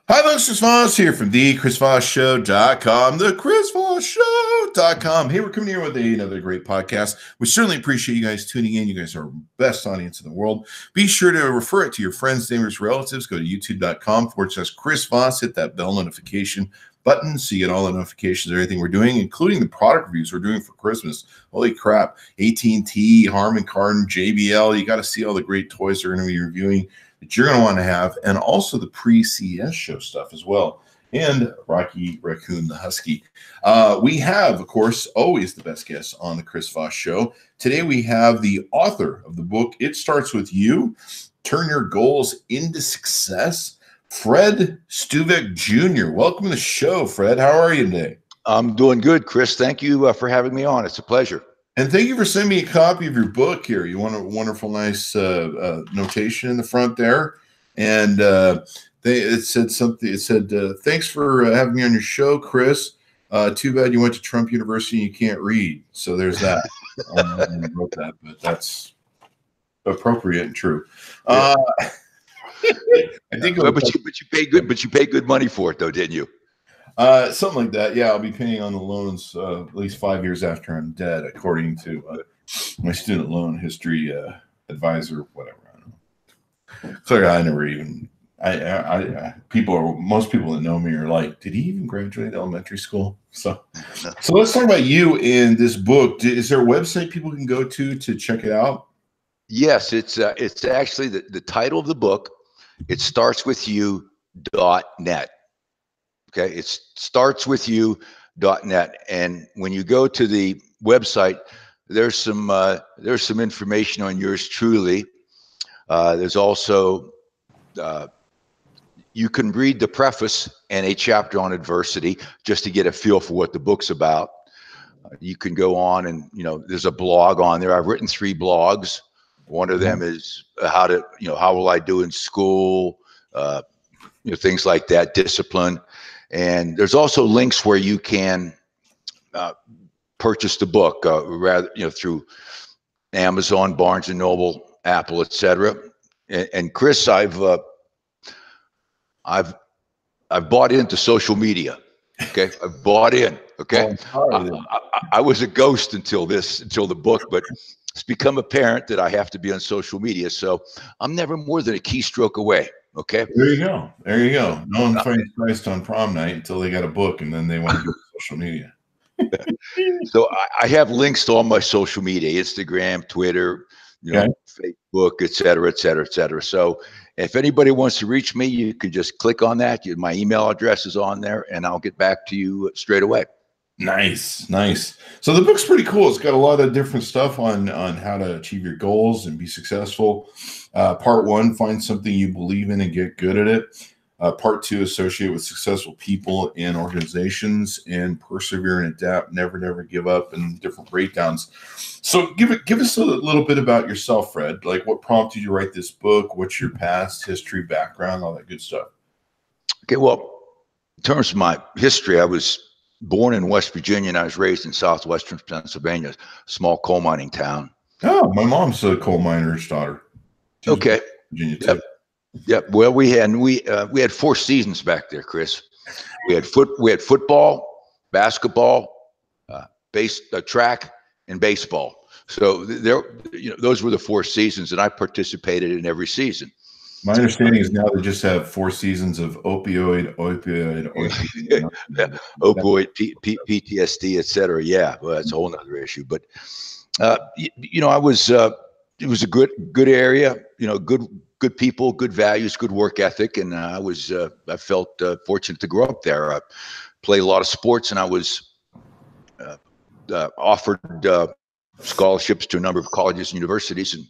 Hi, folks. Chris Voss here from the ChrisVossShow.com, the ChrisVossShow.com. Hey, we're coming here with another great podcast. We certainly appreciate you guys tuning in. You guys are the best audience in the world. Be sure to refer it to your friends, neighbors, relatives. Go to youtube.com/Chris Voss. Hit that bell notification button so you get all the notifications of everything we're doing, including the product reviews we're doing for Christmas. Holy crap. AT&T, Harman Kardon, JBL. You got to see all the great toys we're going to be reviewing that you're going to want to have, and also the pre-CES show stuff as well, and Rocky Raccoon the Husky. We have, of course, always the best guests on the Chris Voss Show. Today we have the author of the book, It Starts With You, Turn Your Goals into Success, Fred Stuvek Jr. Welcome to the show, Fred. How are you today? I'm doing good, Chris. Thank you for having me on. It's a pleasure. And thank you for sending me a copy of your book here. You want a wonderful, nice notation in the front there. And it said something. It said, thanks for having me on your show, Chris. Too bad you went to Trump University and you can't read. So there's that. I wrote that, but that's appropriate and true. I think but you paid good, but you paid good money for it, though, didn't you? Something like that. Yeah, I'll be paying on the loans at least 5 years after I'm dead, according to my student loan history advisor, whatever. I don't know. So I never even. Most people that know me are like, did he even graduate elementary school? So let's talk about you in this book. Is there a website people can go to check it out? Yes, it's actually the title of the book. It starts with you.net. Okay, it starts with you.net, and when you go to the website, there's some information on yours truly. There's also you can read the preface and a chapter on adversity just to get a feel for what the book's about. You can go on and there's a blog on there. I've written 3 blogs. One of them is how will I do in school, things like that, discipline. And there's also links where you can purchase the book, through Amazon, Barnes and Noble, Apple, etc. And Chris, I've bought into social media. Okay, I've bought in. Okay, I was a ghost until the book, but it's become apparent that I have to be on social media. So I'm never more than a keystroke away. Okay. There you go. No one finds Christ on prom night until they got a book, and then they want to do social media. So I have links to all my social media: Instagram, Twitter, Facebook, et cetera. So if anybody wants to reach me, you can just click on that. My email address is on there, and I'll get back to you straight away. Nice. So the book's pretty cool. It's got a lot of different stuff on how to achieve your goals and be successful. Part 1, find something you believe in and get good at it. Part 2, associate with successful people and organizations, and persevere and adapt, never give up, and different breakdowns. So give us a little bit about yourself, Fred. Like, what prompted you to write this book? What's your past history, background, all that good stuff? Okay, well, in terms of my history, I was born in West Virginia, and I was raised in southwestern Pennsylvania, a small coal mining town. Oh, my mom's a coal miner's daughter. Okay. Virginia too. Yep. Well, we had 4 seasons back there, Chris. We had football, basketball, track, and baseball. So those were the 4 seasons, and I participated in every season. My understanding is now they just have 4 seasons of opioid, PTSD, et cetera. Yeah, well, that's a whole nother issue. But I was it was a good area. Good people, good values, good work ethic, and I felt fortunate to grow up there. I played a lot of sports, and I was offered scholarships to a number of colleges and universities, and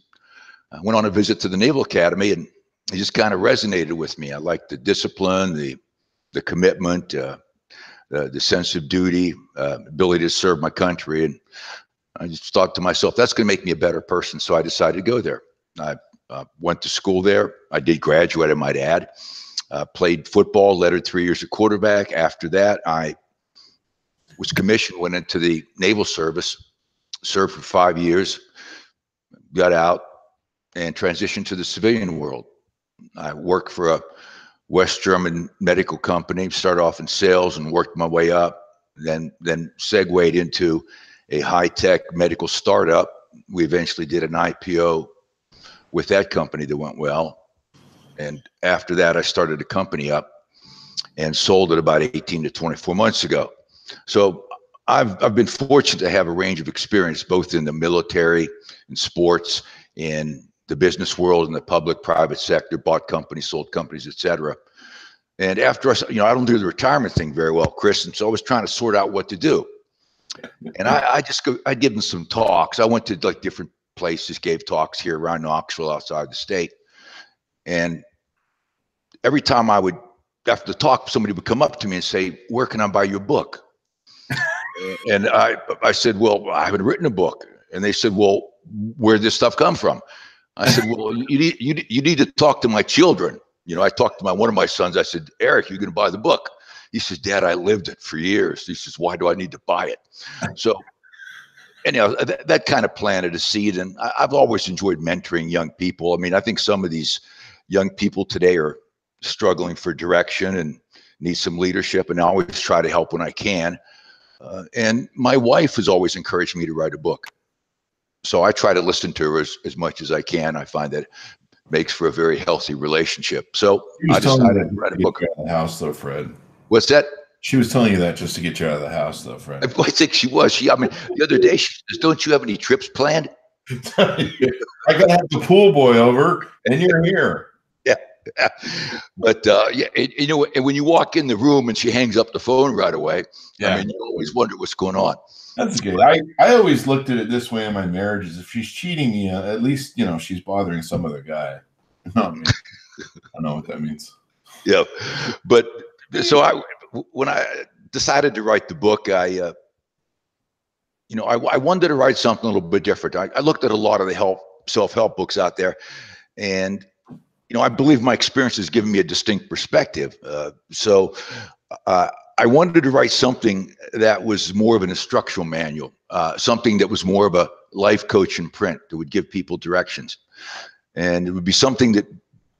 I went on a visit to the Naval Academy, and it just kind of resonated with me. I liked the discipline, the commitment, the sense of duty, ability to serve my country. And I just thought to myself, that's going to make me a better person. So I decided to go there. I went to school there. I did graduate, I might add. Played football, lettered 3 years at quarterback. After that, I was commissioned, went into the Naval Service, served for 5 years, got out, and transitioned to the civilian world. I worked for West German medical company, started off in sales and worked my way up, then segued into a high-tech medical startup. We eventually did an IPO with that company that went well. And after that, I started a company up and sold it about 18 to 24 months ago. So I've been fortunate to have a range of experience, both in the military, in sports, in the business world, in the public, private sector, bought companies, sold companies, etc. And after I don't do the retirement thing very well, Chris, and so I was trying to sort out what to do. And I'd give them some talks. I went to like different places, gave talks here around Knoxville, outside the state. And every time I would, after the talk, somebody would come up to me and say, "Where can I buy your book?" And I said, "Well, I haven't written a book." And they said, "Well, where'd this stuff come from?" I said, "Well, you need to talk to my children." I talked to one of my sons. I said, "Eric, you're going to buy the book?" He says, "Dad, I lived it for years." He says, "Why do I need to buy it?" So anyhow, that kind of planted a seed. And I've always enjoyed mentoring young people. I mean, I think some of these young people today are struggling for direction and need some leadership. And I always try to help when I can. And my wife has always encouraged me to write a book. So I try to listen to her as much as I can. I find that makes for a very healthy relationship. So I decided to write a book. Out of the house, though, Fred. What's that? She was telling you that just to get you out of the house, though, Fred. I think she was. I mean, the other day she says, "Don't you have any trips planned?" I gotta have the pool boy over, and you're here. Yeah. But and when you walk in the room and she hangs up the phone right away, I mean, you always wonder what's going on. That's good. I always looked at it this way in my marriages. If she's cheating me, at least she's bothering some other guy. I don't know what that means. Yeah, but so when I decided to write the book, I wanted to write something a little bit different. I looked at a lot of the self-help books out there, and I believe my experience has given me a distinct perspective. So I wanted to write something that was more of an instructional manual, something that was more of a life coach in print that would give people directions. And it would be something that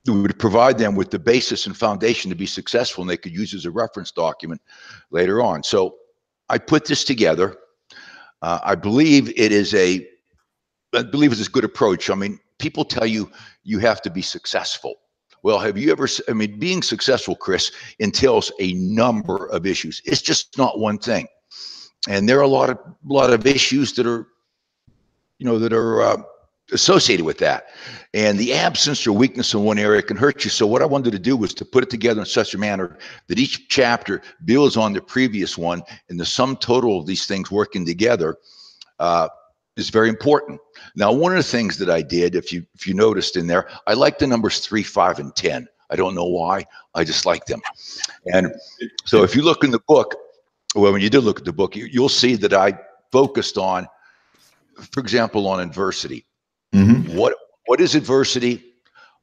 would provide them with the basis and foundation to be successful, and they could use as a reference document later on. So I put this together. I believe it's a good approach. I mean, people tell you have to be successful. Well, have you ever, being successful, Chris, entails a number of issues. It's just not one thing. And there are a lot of issues that are, associated with that. And the absence or weakness in one area can hurt you. So what I wanted to do was to put it together in such a manner that each chapter builds on the previous one, and the sum total of these things working together is very important. Now, one of the things that I did, if you noticed in there, I like the numbers 3, 5, and 10. I don't know why. I just like them. And so if you look in the book, well, when you did look at the book, you'll see that I focused on, for example, on adversity. Mm-hmm. What is adversity?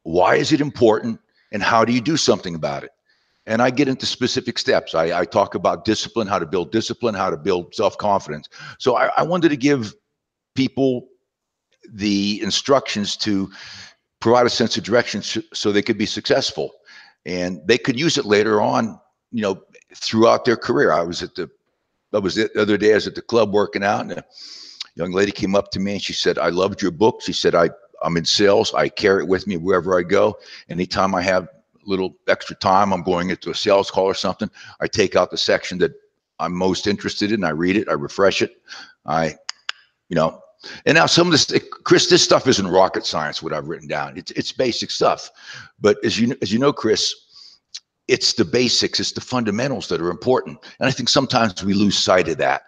Why is it important? And how do you do something about it? And I get into specific steps. I talk about discipline, how to build discipline, how to build self-confidence. So I wanted to give people the instructions to provide a sense of direction so they could be successful, and they could use it later on, throughout their career. I was the other day, I was at the club working out, and a young lady came up to me and she said, "I loved your book." She said, I'm in sales. I carry it with me wherever I go. Anytime I have a little extra time, I'm going into a sales call or something, I take out the section that I'm most interested in. I read it. I refresh it. And now some of this, Chris, this stuff isn't rocket science, what I've written down. It's basic stuff. But as you know, Chris, it's the basics, it's the fundamentals that are important. And I think sometimes we lose sight of that.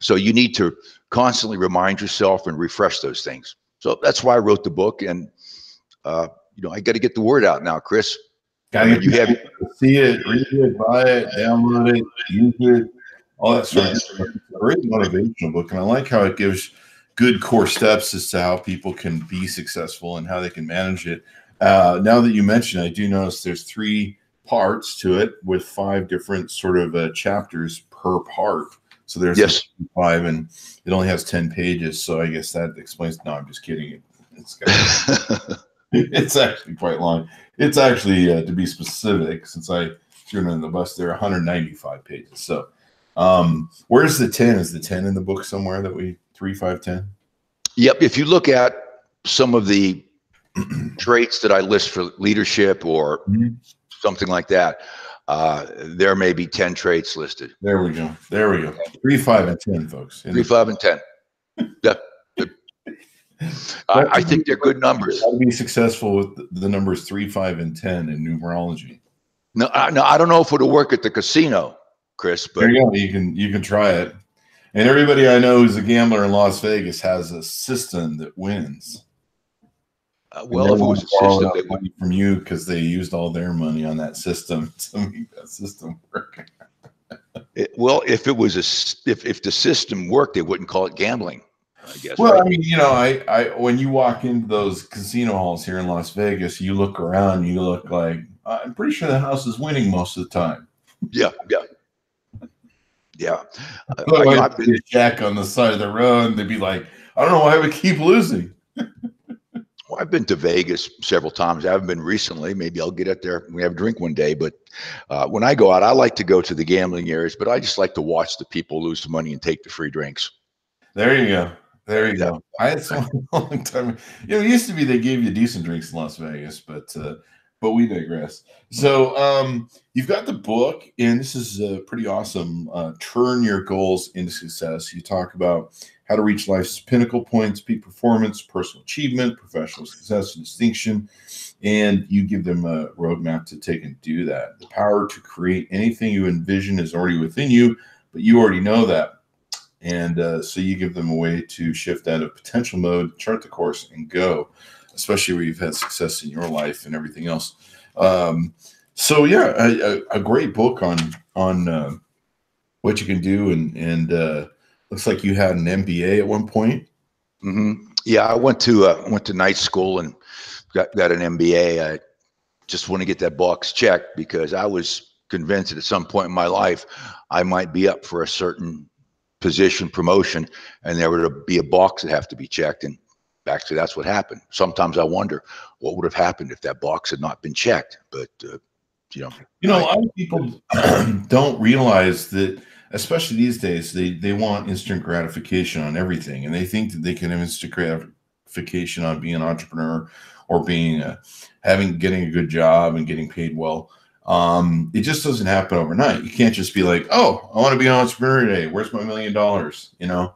So you need to constantly remind yourself and refresh those things. So that's why I wrote the book. And, I got to get the word out now, Chris. You have to see it, read it, buy it, download it, use it, all that sort of stuff. It's a great motivational book. And I like how it gives good core steps as to how people can be successful and how they can manage it. Now that you mention it, I do notice there's 3 parts to it with 5 different sort of chapters per part. So there's 5, and it only has 10 pages. So I guess that explains. No, I'm just kidding. It's got It's actually quite long. It's actually, to be specific, since I threw it in the bus, there are 195 pages. So, where's the 10? Is the 10 in the book somewhere that we 3, 5, 10? Yep. If you look at some of the traits that I list for leadership or something like that, there may be 10 traits listed. There we go. There we go. 3, 5, and 10, folks. 3, 5, and 10. Yeah. I think they're good numbers. How to be successful with the numbers 3, 5, and 10 in numerology. No, I don't know if it'll work at the casino, Chris. But there you go. You can try it. And everybody I know who's a gambler in Las Vegas has a system that wins. Well, if it was a system, they would from you because they used all their money on that system to make that system work. Well, if it was if the system worked, they wouldn't call it gambling, I guess. Well, right? I mean, you know, I when you walk into those casino halls here in Las Vegas, you look around, you look like I'm pretty sure the house is winning most of the time. Yeah. I'd be a jack on the side of the road, and they'd be like, I don't know why we keep losing. Well, I've been to Vegas several times. I haven't been recently. Maybe I'll get out there. We have a drink one day. But when I go out, I like to go to the gambling areas, but I just like to watch the people lose money and take the free drinks. There you go. There you go. I had someone a long time. You know, it used to be they gave you decent drinks in Las Vegas, but we digress. So you've got the book, and this is pretty awesome. Turn Your Goals into Success. You talk about how to reach life's pinnacle points, peak performance, personal achievement, professional success, and distinction. And you give them a roadmap to take and do that. The power to create anything you envision is already within you, but you already know that. And so you give them a way to shift out of potential mode, chart the course, and go, especially where you've had success in your life and everything else. So yeah, a great book on what you can do, and looks like you had an MBA at one point. Mm-hmm. Yeah, I went to night school and got an MBA. I just want to get that box checked because I was convinced that at some point in my life I might be up for a certain position, promotion, and there would be a box that have to be checked. And actually, that's what happened. Sometimes I wonder what would have happened if that box had not been checked. But a lot of people don't realize that, especially these days, they want instant gratification on everything, and they think that they can have instant gratification on being an entrepreneur or being getting a good job and getting paid well. It just doesn't happen overnight. You can't just be like, oh, I want to be an entrepreneur today. Where's my $1 million? You know,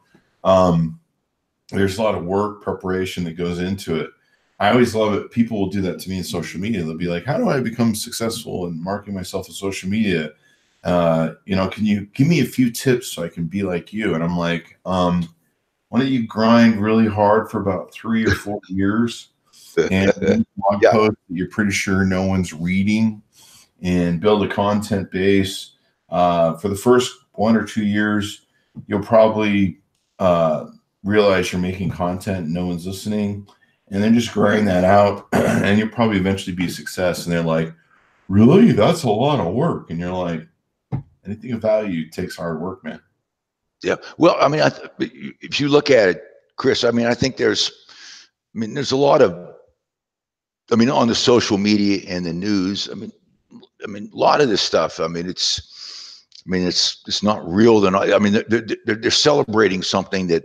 there's a lot of work, preparation that goes into it. I always love it. People will do that to me in social media. They'll be like, how do I become successful in marketing myself in social media? Can you give me a few tips so I can be like you? And I'm like, why don't you grind really hard for about 3 or 4 years and blog post that you're pretty sure no one's reading, and build a content base. For the first 1 or 2 years, you'll probably realize you're making content and no one's listening, and then just grind that out, and you'll probably eventually be a success. And they're like, really? That's a lot of work. And you're like, anything of value takes hard work, man. Yeah. Well, I mean, if you look at it, Chris, I mean, I think there's a lot of, on the social media and the news, I mean, a lot of this stuff, it's not real. They're celebrating something that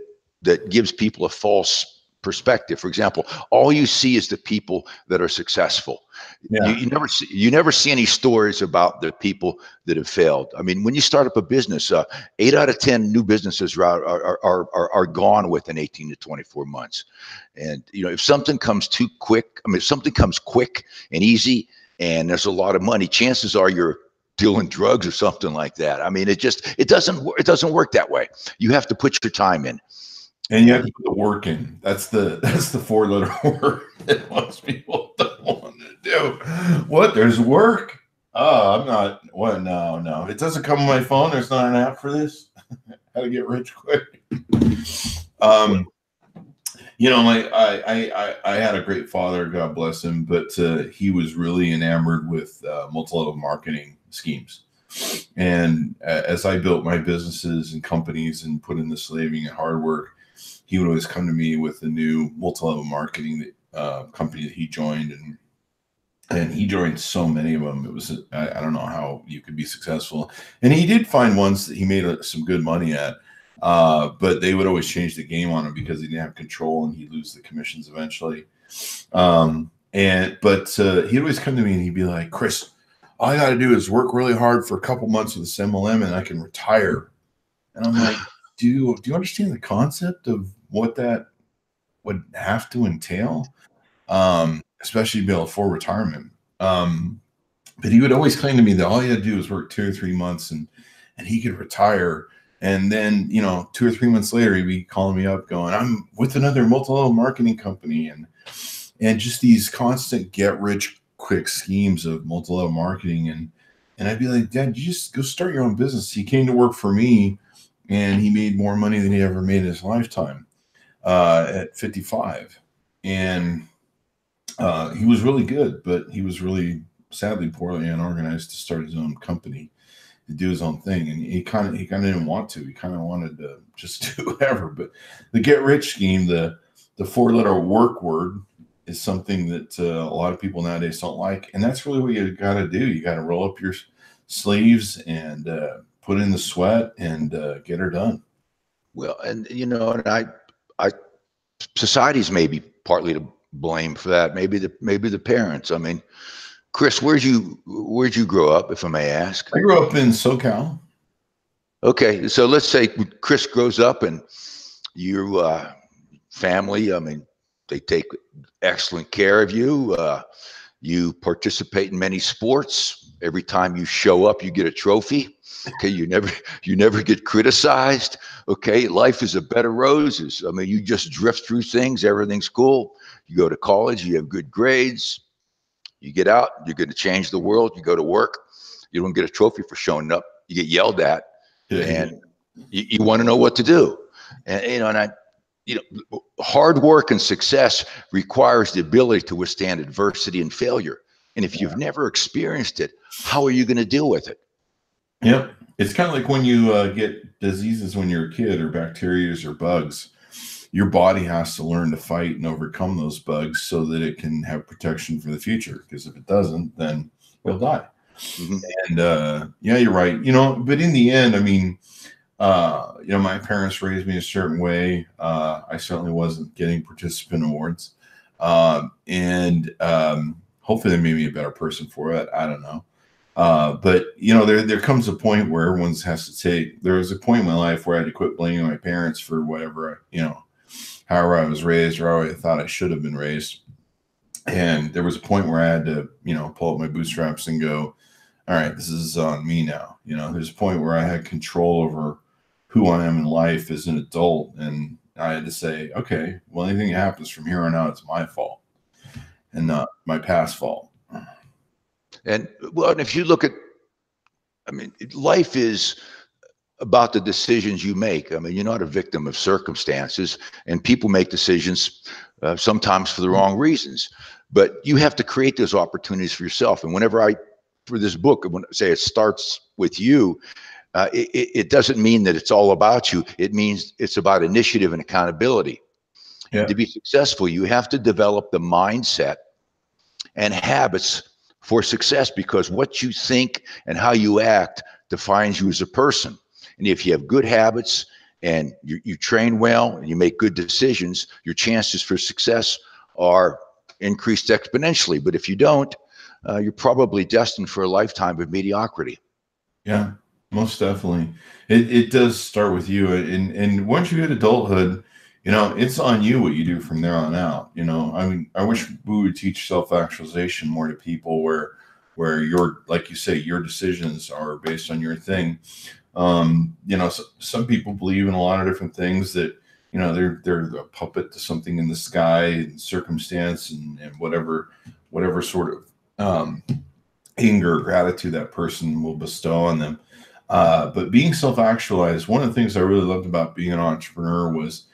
gives people a false perspective. For example, all you see is the people that are successful. Yeah. You never see any stories about the people that have failed. I mean, when you start up a business, 8 out of 10 new businesses are gone within 18 to 24 months. And if something comes too quick, if something comes quick and easy, and there's a lot of money, chances are you're dealing drugs or something like that. I mean, it doesn't work that way. You have to put your time in. And you have to put the work in. That's the 4-letter word that most people don't want to do. What? There's work? Oh, I'm not. What? No. It doesn't come on my phone. There's not an app for this. How to get rich quick. I had a great father, God bless him, but he was really enamored with multi-level marketing schemes. And as I built my businesses and companies and put in the slaving and hard work, he would always come to me with a new multi-level marketing company that he joined, and he joined so many of them. It was, I don't know how you could be successful. And he did find ones that he made some good money at, but they would always change the game on him because he didn't have control, and he'd lose the commissions eventually. But he'd always come to me and he'd be like, Chris, all I got to do is work really hard for a couple months with this MLM and I can retire. And I'm like, do you understand the concept of what that would have to entail? Especially to be able to afford retirement. But he would always claim to me that all he had to do was work 2 or 3 months and he could retire. And then, 2 or 3 months later, he'd be calling me up going, I'm with another multi-level marketing company. And just these constant get rich quick schemes of multi-level marketing. And I'd be like, Dad, you just go start your own business. He came to work for me and he made more money than he ever made in his lifetime at 55. And he was really good, but he was really sadly poorly unorganized to start his own company, to do his own thing. And he kind of didn't want to. He kind of wanted to just do whatever. But the get rich scheme, the 4-letter work word, is something that a lot of people nowadays don't like. And that's really what you got to do. You got to roll up your sleeves and put in the sweat and get her done. Well, and I society's maybe partly to blame for that. Maybe the parents. I mean, Chris, where'd you grow up, if I may ask? I grew up in SoCal. Okay, so let's say Chris grows up and your family, I mean, they take excellent care of you. You participate in many sports. Every time you show up, you get a trophy. Okay, you never get criticized. Okay, life is a bed of roses. I mean, you just drift through things. Everything's cool. You go to college, you have good grades. You get out, you're going to change the world. You go to work, you don't get a trophy for showing up. You get yelled at, and you want to know what to do. And hard work and success requires the ability to withstand adversity and failure. And if you've never experienced it, how are you going to deal with it? Yep. It's kind of like when you get diseases when you're a kid, or bacteria or bugs. Your body has to learn to fight and overcome those bugs so that it can have protection for the future. Because if it doesn't, then it'll die. Mm-hmm. And yeah, you're right. But in the end, I mean, my parents raised me a certain way. I certainly wasn't getting participant awards. And hopefully they made me a better person for it. I don't know. But there comes a point where everyone has to take, there was a point in my life where I had to quit blaming my parents for whatever, however I was raised or how I thought I should have been raised. And there was a point where I had to, pull up my bootstraps and go, all right, this is on me now. There's a point where I had control over who I am in life as an adult. And I had to say, okay, well, anything that happens from here on out, it's my fault and not my past fault. And if you look at, I mean, life is about the decisions you make. I mean, you're not a victim of circumstances, and people make decisions sometimes for the wrong reasons, but you have to create those opportunities for yourself. And for this book, when I say it starts with you, it doesn't mean that it's all about you. It means it's about initiative and accountability. Yeah. And to be successful, you have to develop the mindset and habits for success, because what you think and how you act defines you as a person. And if you have good habits and you train well and you make good decisions, your chances for success are increased exponentially. But if you don't, you're probably destined for a lifetime of mediocrity. Yeah, most definitely. It does start with you. And once you hit adulthood, it's on you what you do from there on out. I mean, I wish we would teach self-actualization more to people where your, like you say, your decisions are based on your thing. Some people believe in a lot of different things that, they're a puppet to something in the sky and circumstance and whatever sort of anger or gratitude that person will bestow on them. But being self-actualized, one of the things I really loved about being an entrepreneur was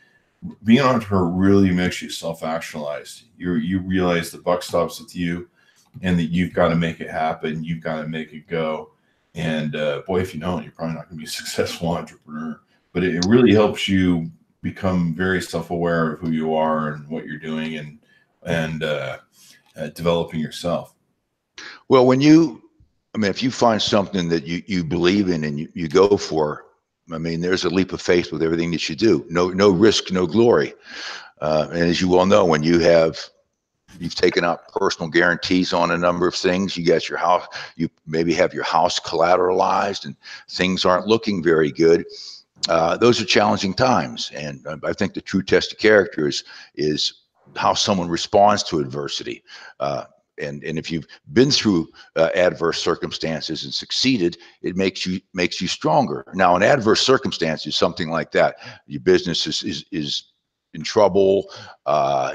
being an entrepreneur really makes you self-actualized. You realize the buck stops with you and that you've got to make it happen. You've got to make it go. And boy, if you don't, you're probably not going to be a successful entrepreneur. But it really helps you become very self-aware of who you are and what you're doing, and and developing yourself. Well, if you find something that you believe in and you go for, there's a leap of faith with everything that you do. No risk, no glory. And as you well know, when you've taken out personal guarantees on a number of things, you got your house, you maybe have your house collateralized and things aren't looking very good. Those are challenging times. And I think the true test of character is how someone responds to adversity. And if you've been through adverse circumstances and succeeded, it makes you stronger. Now, in adverse circumstances, something like that, your business is in trouble,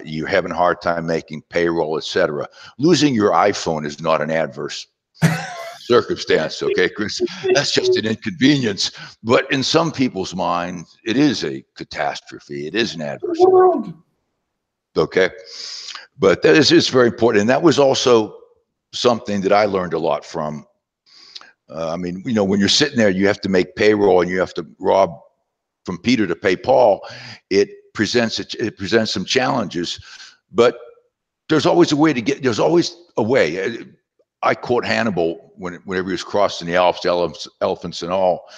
you're having a hard time making payroll, etc. Losing your iPhone is not an adverse circumstance, okay, Chris? That's just an inconvenience. But in some people's minds, it is a catastrophe. It is an adverse circumstance. Okay. But that is very important. And that was also something that I learned a lot from. When you're sitting there, you have to make payroll and you have to rob from Peter to pay Paul. It presents some challenges, but there's always a way. I quote Hannibal whenever he was crossing the Alps, elephants and all.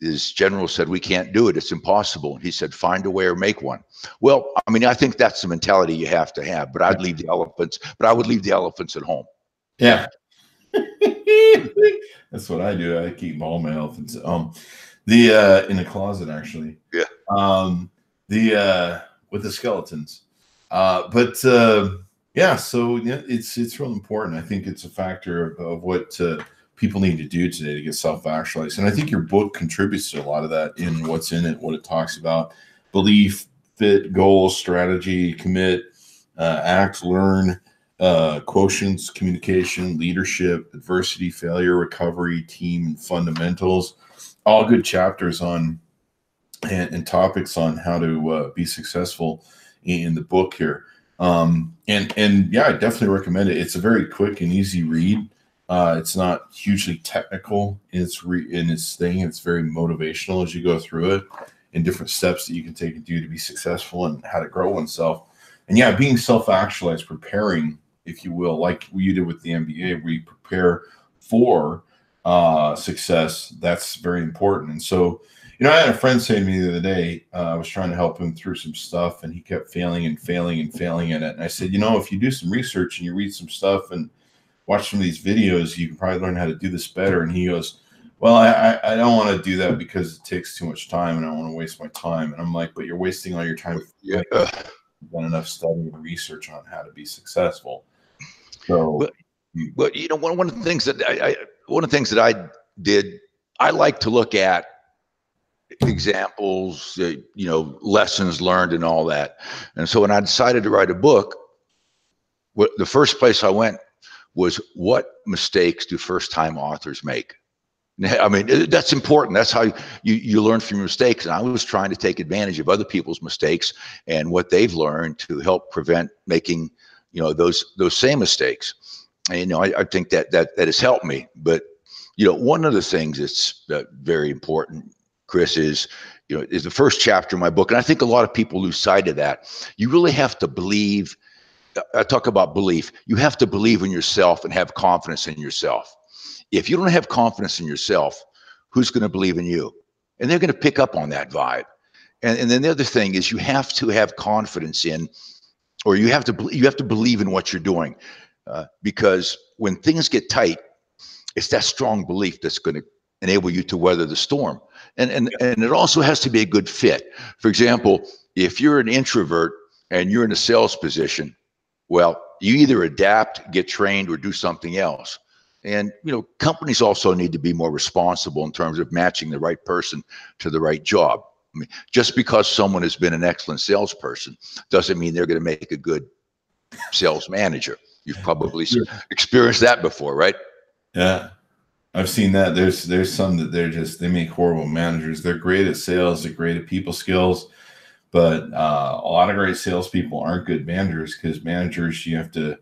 His general said, "We can't do it. It's impossible." And he said, "Find a way or make one." Well, I think that's the mentality you have to have, but I would leave the elephants at home. Yeah. That's what I do. I keep all my elephants at home. In the closet, actually. Yeah. With the skeletons. So it's real important. I think it's a factor of what people need to do today to get self-actualized. And I think your book contributes to a lot of that in what's in it, what it talks about: belief, fit, goals, strategy, commit, act, learn, quotients, communication, leadership, adversity, failure, recovery, team, and fundamentals. All good chapters on and topics on how to be successful in the book here. I definitely recommend it. It's a very quick and easy read. It's not hugely technical in its thing. It's very motivational as you go through it, and different steps that you can take and do to be successful and how to grow oneself. And being self-actualized, preparing, if you will, like you did with the MBA, where you prepare for success. That's very important. And so, I had a friend say to me the other day, I was trying to help him through some stuff, and he kept failing at it. And I said, if you do some research and you read some stuff and watch some of these videos, you can probably learn how to do this better. And he goes, "Well, I don't want to do that because it takes too much time, and I don't want to waste my time." And I'm like, "But you're wasting all your time. Yeah. You've done enough study and research on how to be successful." So, but one of the things that I did, I like to look at examples, lessons learned and all that. And so when I decided to write a book, the first place I went was, what mistakes do first-time authors make? That's important. That's how you learn from your mistakes. And I was trying to take advantage of other people's mistakes and what they've learned to help prevent making, those same mistakes. And, I think that has helped me. But, one of the things that's very important, Chris, is the first chapter of my book. And I think a lot of people lose sight of that. You really have to believe. I talk about belief. You have to believe in yourself and have confidence in yourself. If you don't have confidence in yourself, who's going to believe in you? And they're going to pick up on that vibe. And then the other thing is, you have to have confidence in, or you have to believe in what you're doing, because when things get tight, it's that strong belief that's going to enable you to weather the storm. And it also has to be a good fit. For example, if you're an introvert and you're in a sales position, well, you either adapt, get trained, or do something else. And, companies also need to be more responsible in terms of matching the right person to the right job. Just because someone has been an excellent salesperson doesn't mean they're going to make a good sales manager. You've probably experienced that before, right? Yeah, I've seen that. There's some that they make horrible managers. They're great at sales, they're great at people skills, but a lot of great salespeople aren't good managers, because managers, you have to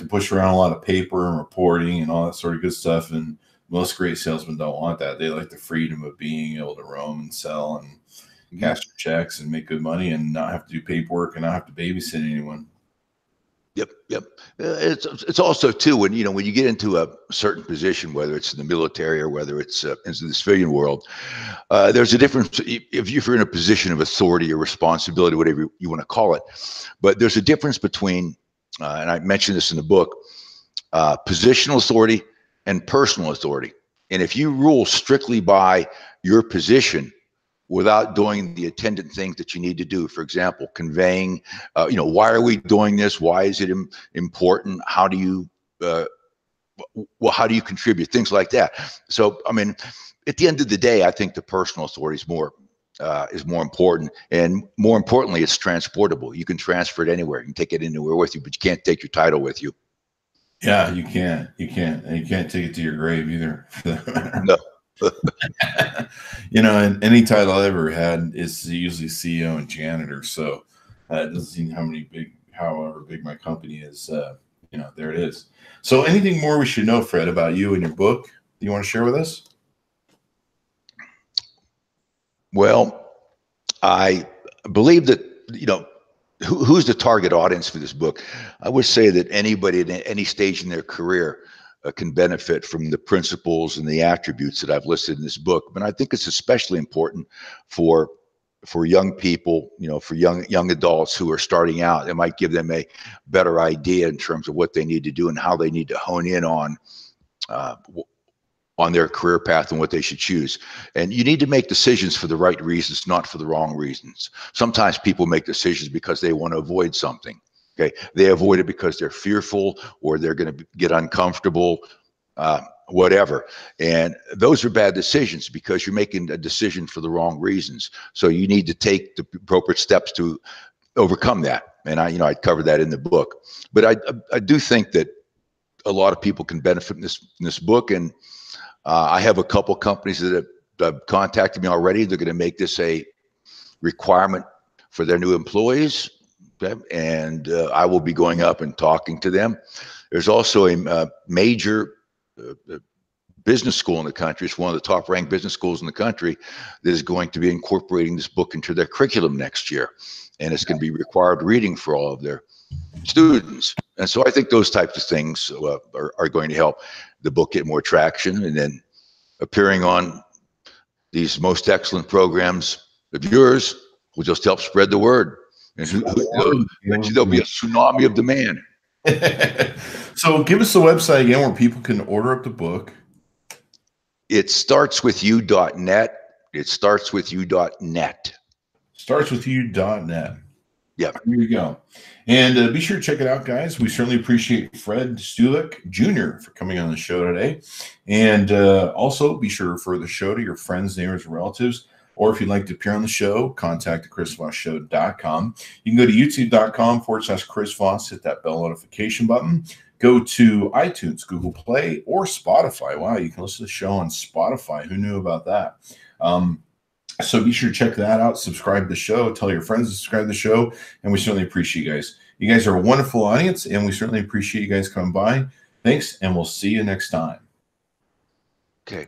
push around a lot of paper and reporting and all that sort of good stuff. And most great salesmen don't want that. They like the freedom of being able to roam and sell and cash their checks and make good money and not have to do paperwork and not have to babysit anyone. Yep, yep. It's also too when when you get into a certain position, whether it's in the military or whether it's into the civilian world, there's a difference if you're in a position of authority or responsibility, whatever you want to call it. But there's a difference between, and I mentioned this in the book, positional authority and personal authority. And if you rule strictly by your position without doing the attendant things that you need to do, for example, conveying, why are we doing this? Why is it important? How do you, how do you contribute? Things like that. So, I mean, at the end of the day, I think the personal authority is more important, and more importantly, it's transportable. You can transfer it anywhere. You can take it anywhere with you, but you can't take your title with you. Yeah, you can't. And you can't take it to your grave either. No. And any title I ever had is usually CEO and janitor. So it doesn't seem however big my company is, there it is. So anything more we should know, Fred, about you and your book you want to share with us? Well, I believe that, who's the target audience for this book? I would say that anybody at any stage in their career can benefit from the principles and the attributes that I've listed in this book. But I think it's especially important for young people, for young adults who are starting out. It might give them a better idea in terms of what they need to do and how they need to hone in on their career path and what they should choose. And you need to make decisions for the right reasons, not for the wrong reasons. Sometimes people make decisions because they want to avoid something. Okay, they avoid it because they're fearful or they're going to get uncomfortable, whatever. And those are bad decisions because you're making a decision for the wrong reasons. So you need to take the appropriate steps to overcome that. And I covered that in the book. But I do think that a lot of people can benefit in this book. And I have a couple companies that have contacted me already. They're going to make this a requirement for their new employees. And I will be going up and talking to them. There's also a major business school in the country. It's one of the top ranked business schools in the country that is going to be incorporating this book into their curriculum next year. And it's going to be required reading for all of their students. And so I think those types of things are going to help the book get more traction. And then appearing on these most excellent programs of yours will just help spread the word. And there'll be a tsunami of demand. So give us the website again where people can order up the book. It startswithyou.net. It startswithyou.net. Startswithyou.net. Yeah. Here you go. And be sure to check it out, guys. We certainly appreciate Fred Stuvek Jr. for coming on the show today. And also be sure to refer the show to your friends, neighbors, and relatives. Or if you'd like to appear on the show, contact chrisvossshow.com. You can go to youtube.com/Chris Voss, hit that bell notification button. Go to iTunes, Google Play, or Spotify. Wow, you can listen to the show on Spotify. Who knew about that? So be sure to check that out. Subscribe to the show. Tell your friends to subscribe to the show. And we certainly appreciate you guys. You guys are a wonderful audience, and we certainly appreciate you guys coming by. Thanks, and we'll see you next time. Okay.